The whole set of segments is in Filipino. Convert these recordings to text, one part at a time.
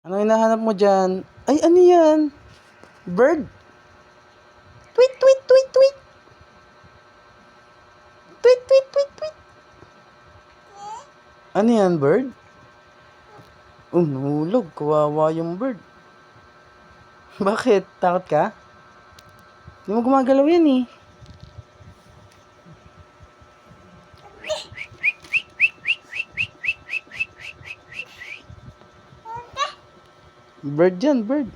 Ano hinahanap mo dyan? Ay, ano yan? Bird? Tweet, tweet, tweet, tweet. Tweet, tweet, tweet, tweet. Ano yan, bird? Oh, nahulog. Kawawa yung bird. Bakit? Takot ka? Hindi mo gumagalaw yan eh. Bird yan, bird.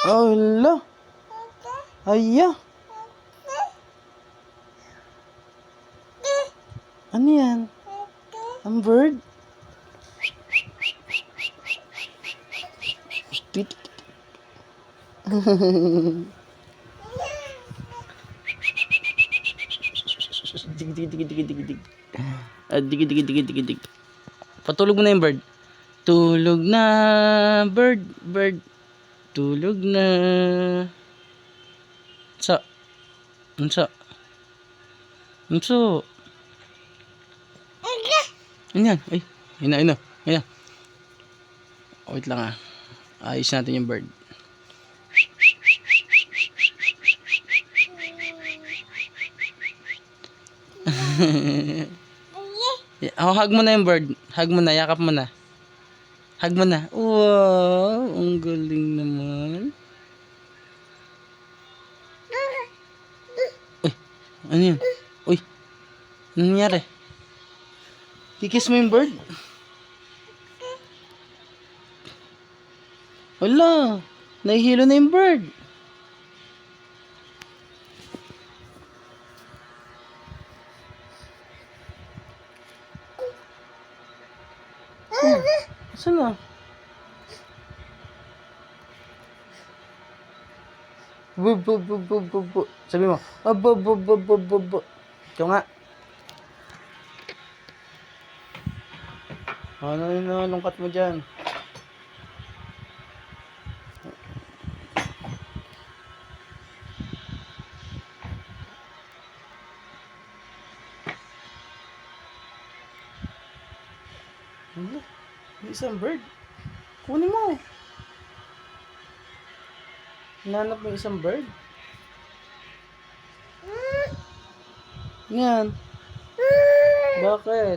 Oh, hala. Aya. Ano yan? Ang bird? Tweet. Dig, dig, dig, dig, dig, dig. Dig, dig, dig, dig, dig. Patulog mo na yung bird. Tulog na, bird, bird. Tulog na. Sa. Unsa? Unsa? Ano yan? Ay, ina. Wait lang ah. Ayos natin yung bird. Oh, hug mo na yung bird. Hug mo na, yakap mo na. Hug mo na. Wow, ang galing naman. Uy, ano yun? Uy, ano nangyari? Kikis mo yung bird? Wala, nahihilo na yung bird. Saan na? Bub. Sabi mo, bub. Ikaw nga. Ano yung nalungkat mo dyan? Ano? May isang bird. Kunin mo. Hinanap mo isang bird. Yan. Bakit?